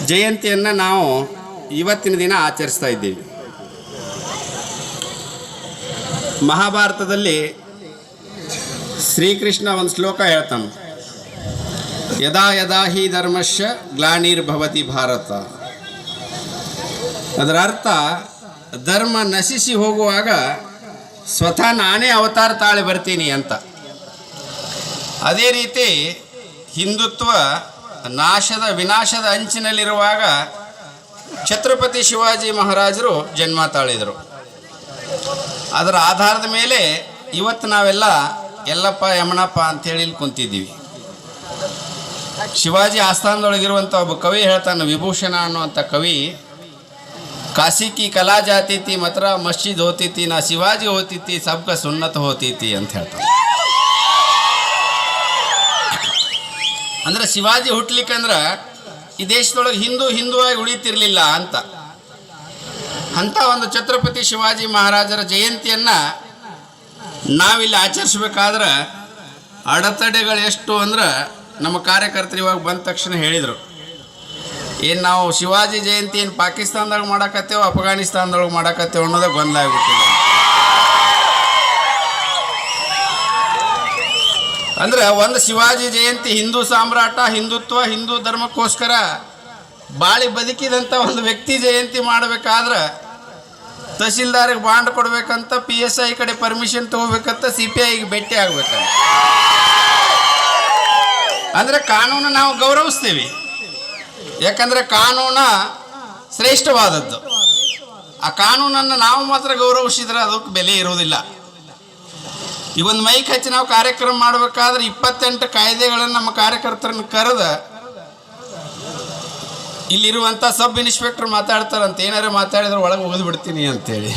ಜಯಂತಿಯನ್ನು ನಾವು ಇವತ್ತಿನ ದಿನ ಆಚರಿಸ್ತಾ ಇದ್ದೀವಿ. ಮಹಾಭಾರತದಲ್ಲಿ ಶ್ರೀಕೃಷ್ಣ ಒಂದು ಶ್ಲೋಕ ಹೇಳ್ತಾನೆ, ಯದಾ ಯದಾ ಹಿ ಧರ್ಮಶ್ಯ ಗ್ಲಾನಿರ್ಭವತಿ ಭಾರತ. ಅದರ ಅರ್ಥ, ಧರ್ಮ ನಶಿಸಿ ಹೋಗುವಾಗ ಸ್ವತಃ ನಾನೇ ಅವತಾರ ತಾಳಿ ಬರ್ತೀನಿ ಅಂತ. ಅದೇ ರೀತಿ ಹಿಂದುತ್ವ ವಿನಾಶದ ಅಂಚಿನಲ್ಲಿರುವಾಗ ಛತ್ರಪತಿ ಶಿವಾಜಿ ಮಹಾರಾಜರು ಜನ್ಮ ತಾಳಿದರು. ಅದರ ಆಧಾರದ ಮೇಲೆ ಇವತ್ತು ನಾವೆಲ್ಲ ಎಲ್ಲಪ್ಪ ಯಮನಪ್ಪ ಅಂಥೇಳಿ ಇಲ್ಲಿ ಕುಂತಿದ್ದೀವಿ. ಶಿವಾಜಿ ಆಸ್ಥಾನದೊಳಗಿರುವಂಥ ಒಬ್ಬ ಕವಿ ಹೇಳ್ತಾನೆ, ವಿಭೂಷಣ ಅನ್ನುವಂಥ ಕವಿ, ಕಾಶಿ ಕಿ ಕಲಾ ಜಾತೀತಿ ಮಾತ್ರ ಮಸ್ಜಿದ್ ಹೋತೀತಿ, ನಾ ಶಿವಾಜಿ ಹೋತೀತಿ ಸಬ್ಕ ಸುನ್ನತ್ ಹೋತೀತಿ ಅಂತ ಹೇಳ್ತಾನೆ. ಅಂದ್ರೆ ಶಿವಾಜಿ ಹುಟ್ಲಿಕ್ಕಂದ್ರೆ ಈ ದೇಶದೊಳಗೆ ಹಿಂದುವಾಗಿ ಉಳಿತಿರ್ಲಿಲ್ಲ ಅಂತ. ಅಂಥ ಒಂದು ಛತ್ರಪತಿ ಶಿವಾಜಿ ಮಹಾರಾಜರ ಜಯಂತಿಯನ್ನು ನಾವಿಲ್ಲಿ ಆಚರಿಸ್ಬೇಕಾದ್ರೆ ಅಡೆತಡೆಗಳು ಎಷ್ಟು ಅಂದ್ರೆ, ನಮ್ಮ ಕಾರ್ಯಕರ್ತರು ಇವಾಗ ಬಂದ ತಕ್ಷಣ ಹೇಳಿದರು, ಏನು ನಾವು ಶಿವಾಜಿ ಜಯಂತಿ ಏನು ಪಾಕಿಸ್ತಾನದಾಗ ಮಾಡಕತ್ತೇವೆ ಅಫ್ಘಾನಿಸ್ತಾನದೊಳಗೆ ಮಾಡಕತ್ತೇವೆ ಅನ್ನೋದೇ ಗೊಂದಲ ಆಗ್ಬಿಟ್ಟಿದೆ. ಅಂದರೆ ಒಂದು ಶಿವಾಜಿ ಜಯಂತಿ ಹಿಂದೂ ಸಾಮ್ರಾಟ, ಹಿಂದುತ್ವ, ಹಿಂದೂ ಧರ್ಮಕ್ಕೋಸ್ಕರ ಬಾಳಿ ಬದುಕಿದಂಥ ಒಂದು ವ್ಯಕ್ತಿ ಜಯಂತಿ ಮಾಡಬೇಕಾದ್ರೆ ತಹಸೀಲ್ದಾರಿಗೆ ಬಾಂಡ್ ಕೊಡಬೇಕಂತ, PSI ಕಡೆ ಪರ್ಮಿಷನ್ ತೊಗೋಬೇಕಂತ, CPIಗೆ ಭೇಟಿ ಆಗ್ಬೇಕಂತ. ಅಂದರೆ ಕಾನೂನು ನಾವು ಗೌರವಿಸ್ತೀವಿ, ಯಾಕಂದರೆ ಕಾನೂನು ಶ್ರೇಷ್ಠವಾದದ್ದು. ಆ ಕಾನೂನನ್ನು ನಾವು ಮಾತ್ರ ಗೌರವಿಸಿದ್ರೆ ಅದಕ್ಕೆ ಬೆಲೆ ಇರೋದಿಲ್ಲ. ಈ ಒಂದು ಮೈಕ್ ಹಚ್ಚಿ ನಾವು ಕಾರ್ಯಕ್ರಮ ಮಾಡಬೇಕಾದ್ರೆ 28 ಕಾಯ್ದೆಗಳನ್ನು ನಮ್ಮ ಕಾರ್ಯಕರ್ತರನ್ನು ಕರೆದ ಇಲ್ಲಿರುವಂಥ ಸಬ್ ಇನ್ಸ್ಪೆಕ್ಟರ್ ಮಾತಾಡ್ತಾರಂತ, ಏನಾರು ಮಾತಾಡಿದ್ರೆ ಒಳಗೆ ಹೋಗಿ ಬಿಡ್ತೀನಿ ಅಂತೇಳಿ.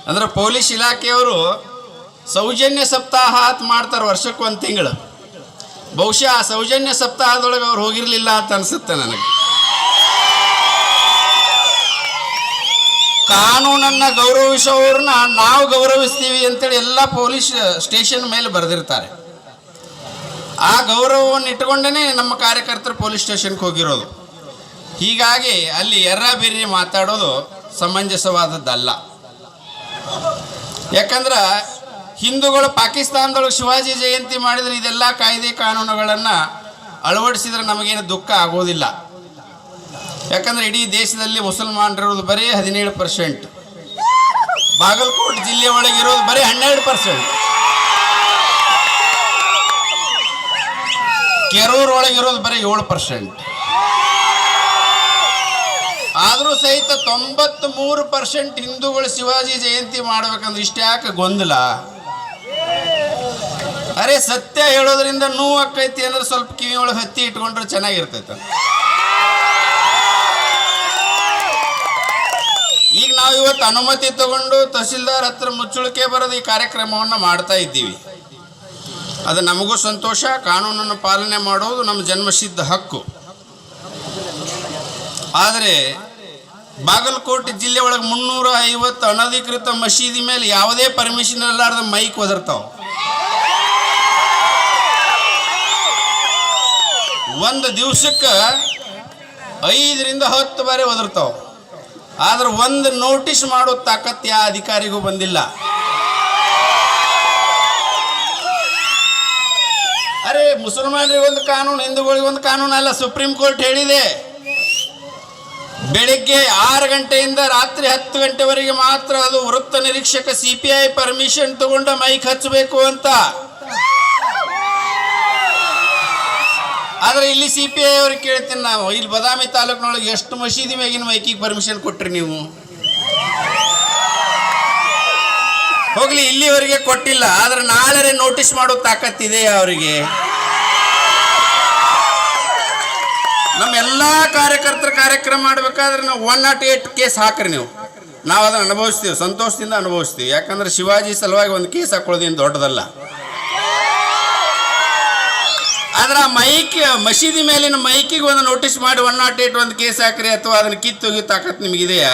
ಅಂದ್ರೆ ಪೊಲೀಸ್ ಇಲಾಖೆಯವರು ಸೌಜನ್ಯ ಸಪ್ತಾಹ ಅಂತ ಮಾಡ್ತಾರೆ ವರ್ಷಕ್ಕೆ 1 ತಿಂಗಳು. ಬಹುಶಃ ಆ ಸೌಜನ್ಯ ಸಪ್ತಾಹದೊಳಗೆ ಅವ್ರು ಹೋಗಿರಲಿಲ್ಲ ಅಂತ ಅನಿಸುತ್ತೆ ನನಗೆ. ಕಾನೂನನ್ನು ಗೌರವಿಸೋರನ್ನ ನಾವು ಗೌರವಿಸ್ತೀವಿ ಅಂತೇಳಿ ಎಲ್ಲ ಪೊಲೀಸ್ ಸ್ಟೇಷನ್ ಮೇಲೆ ಬರೆದಿರ್ತಾರೆ. ಆ ಗೌರವವನ್ನು ಇಟ್ಕೊಂಡೇ ನಮ್ಮ ಕಾರ್ಯಕರ್ತರು ಪೊಲೀಸ್ ಸ್ಟೇಷನ್ಗೆ ಹೋಗಿರೋದು. ಹೀಗಾಗಿ ಅಲ್ಲಿ ಎರ್ರಾಬಿರ್ರಿ ಮಾತಾಡೋದು ಸಮಂಜಸವಾದದ್ದಲ್ಲ. ಯಾಕಂದ್ರೆ ಹಿಂದೂಗಳು ಪಾಕಿಸ್ತಾನದೊಳಗೆ ಶಿವಾಜಿ ಜಯಂತಿ ಮಾಡಿದರೆ ಇದೆಲ್ಲ ಕಾಯ್ದೆ ಕಾನೂನುಗಳನ್ನು ಅಳವಡಿಸಿದ್ರೆ ನಮಗೇನು ದುಃಖ ಆಗೋದಿಲ್ಲ. ಯಾಕಂದರೆ ಇಡೀ ದೇಶದಲ್ಲಿ ಮುಸಲ್ಮಾನರಿರೋದು ಬರೀ 17%, ಬಾಗಲಕೋಟೆ ಜಿಲ್ಲೆ ಒಳಗಿರೋದು ಬರೀ 12%, ಕೆರೂರು ಒಳಗಿರೋದು ಬರೀ 7%. ಆದರೂ ಸಹಿತ 93% ಹಿಂದೂಗಳು ಶಿವಾಜಿ ಜಯಂತಿ ಮಾಡ್ಬೇಕಂದ್ರೆ ಇಷ್ಟ ಯಾಕೆ ಗೊಂದಲ? ಅರೆ ಸತ್ಯ ಹೇಳೋದ್ರಿಂದ ನೋವು ಆಕೈತಿ ಅಂದ್ರೆ ಸ್ವಲ್ಪ ಕಿವಿ ಒಳಗೆ ಹತ್ತಿ ಇಟ್ಕೊಂಡ್ರೆ ಚೆನ್ನಾಗಿರ್ತೈತೆ. ಈಗ ನಾವು ಇವತ್ತು ಅನುಮತಿ ತಗೊಂಡು ತಹಸೀಲ್ದಾರ್ ಹತ್ರ ಮುಚ್ಚುಳಿಕೆ ಬರೋದು ಈ ಕಾರ್ಯಕ್ರಮವನ್ನು ಮಾಡ್ತಾ ಇದ್ದೀವಿ. ಅದು ನಮಗೂ ಸಂತೋಷ. ಕಾನೂನನ್ನು ಪಾಲನೆ ಮಾಡೋದು ನಮ್ಮ ಜನ್ಮಸಿದ್ಧ ಹಕ್ಕು. ಆದರೆ ಬಾಗಲಕೋಟೆ ಜಿಲ್ಲೆ ಒಳಗೆ 350 ಅನಧಿಕೃತ ಮಸೀದಿ ಮೇಲೆ ಯಾವುದೇ ಪರ್ಮಿಷನ್ ಇರಲಾರ್ದ ಮೈಕ್ ಒದರ್ತಾವ. ಒಂದು ದಿವಸಕ್ಕೆ 5ರಿಂದ 10 ಬಾರಿ ಒದರ್ತಾವ. ಆದ್ರೆ ಒಂದು ನೋಟಿಸ್ ಮಾಡೋ ತಾಕತ್ತು ಯಾವ ಅಧಿಕಾರಿಗೂ ಬಂದಿಲ್ಲ. ಅರೆ ಮುಸಲ್ಮಾನರಿಗೆ ಒಂದು ಕಾನೂನು, ಹಿಂದೂಗಳಿಗೆ ಒಂದು ಕಾನೂನು ಅಲ್ಲ. ಸುಪ್ರೀಂ ಕೋರ್ಟ್ ಹೇಳಿದೆ, ಬೆಳಿಗ್ಗೆ 6 ಗಂಟೆಯಿಂದ ರಾತ್ರಿ 10 ಗಂಟೆವರೆಗೆ ಮಾತ್ರ ಅದು ವೃತ್ತ ನಿರೀಕ್ಷಕ CPI ಪರ್ಮಿಷನ್ ತಗೊಂಡ ಮೈಕ್ ಹಚ್ಚಬೇಕು ಅಂತ. ಆದರೆ ಇಲ್ಲಿ CPI ಅವ್ರಿಗೆ ಕೇಳ್ತೀನಿ ನಾವು, ಇಲ್ಲಿ ಬದಾಮಿ ತಾಲೂಕಿನೊಳಗೆ ಎಷ್ಟು ಮಸೀದಿ ಮ್ಯಾಗಿನ ಮೈಕಿಗೆ ಪರ್ಮಿಷನ್ ಕೊಟ್ರಿ ನೀವು? ಹೋಗ್ಲಿ, ಇಲ್ಲಿವರೆಗೆ ಕೊಟ್ಟಿಲ್ಲ. ಆದರೆ ನಾಳೆ ನೋಟಿಸ್ ಮಾಡೋ ತಾಕತ್ತಿದೆಯಾ ಅವರಿಗೆ? ನಮ್ಮೆಲ್ಲ ಕಾರ್ಯಕರ್ತರ ಕಾರ್ಯಕ್ರಮ ಮಾಡಬೇಕಾದ್ರೆ ನಾವು 108 ಕೇಸ್ ಹಾಕ್ರಿ ನೀವು. ನಾವು ಅದನ್ನು ಅನುಭವಿಸ್ತೀವಿ, ಸಂತೋಷದಿಂದ ಅನುಭವಿಸ್ತೀವಿ. ಯಾಕಂದ್ರೆ ಶಿವಾಜಿ ಸಲುವಾಗಿ ಒಂದು ಕೇಸ್ ಹಾಕೊಳ್ಳೋದೇನು ದೊಡ್ಡದಲ್ಲ. ಆದ್ರೆ ಆ ಮಸೀದಿ ಮೇಲಿನ ಮೈಕಿಗೆ ಒಂದು ನೋಟಿಸ್ ಮಾಡಿ 108 ಒಂದು ಕೇಸ್ ಹಾಕ್ರಿ, ಅಥವಾ ಅದನ್ನು ಕಿತ್ತೊಗಿ ತಾಕತ್ ನಿಮಗಿದೆಯಾ?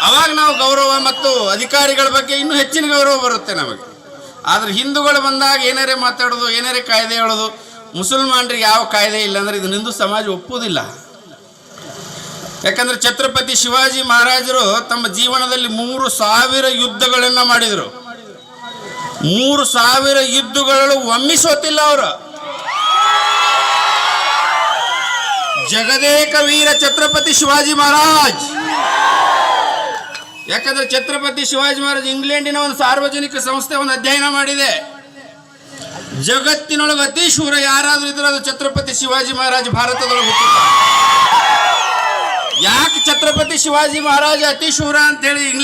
ಅವಾಗ ನಾವು ಗೌರವ ಮತ್ತು ಅಧಿಕಾರಿಗಳ ಬಗ್ಗೆ ಇನ್ನೂ ಹೆಚ್ಚಿನ ಗೌರವ ಬರುತ್ತೆ ನಮಗೆ. ಆದರೆ ಹಿಂದೂಗಳು ಬಂದಾಗ ಏನಾರೇ ಮಾತಾಡೋದು, ಏನಾರೇ ಕಾಯ್ದೆ ಹೇಳೋದು, ಮುಸಲ್ಮಾನರಿಗೆ ಯಾವ ಕಾಯ್ದೆ ಇಲ್ಲ ಅಂದ್ರೆ ಇದನ್ನ ಹಿಂದೂ ಸಮಾಜ ಒಪ್ಪುವುದಿಲ್ಲ. ಯಾಕಂದ್ರೆ ಛತ್ರಪತಿ ಶಿವಾಜಿ ಮಹಾರಾಜರು ತಮ್ಮ ಜೀವನದಲ್ಲಿ 3000 ಯುದ್ಧಗಳನ್ನ ಮಾಡಿದರು. 3000 ಯುದ್ಧಗಳು ಒಮ್ಮೆ ಸೋತಿಲ್ಲ ಅವರು. ಜಗದೇಕ ವೀರ ಛತ್ರಪತಿ ಶಿವಾಜಿ ಮಹಾರಾಜ್. ಯಾಕಂದ್ರೆ ಛತ್ರಪತಿ ಶಿವಾಜಿ ಮಹಾರಾಜ್ ಇಂಗ್ಲೆಂಡಿನ ಒಂದು ಸಾರ್ವಜನಿಕ ಸಂಸ್ಥೆ ಒಂದು ಅಧ್ಯಯನ ಮಾಡಿದೆ. ಜಗತ್ತಿನೊಳಗೆ ಅತಿ ಶೂರ ಯಾರಾದ್ರೂ ಇದ್ರೆ ಅದು ಛತ್ರಪತಿ ಶಿವಾಜಿ ಮಹಾರಾಜ್ ಭಾರತದೊಳಗೆ ಹುಟ್ಟಿದ್ದಾರೆ. ಯಾಕೆ ಛತ್ರಪತಿ ಶಿವಾಜಿ ಮಹಾರಾಜ್ ಅತಿ ಶೂರ ಅಂತ ಹೇಳಿ ಇಂಗ್ಲೆಂಡ್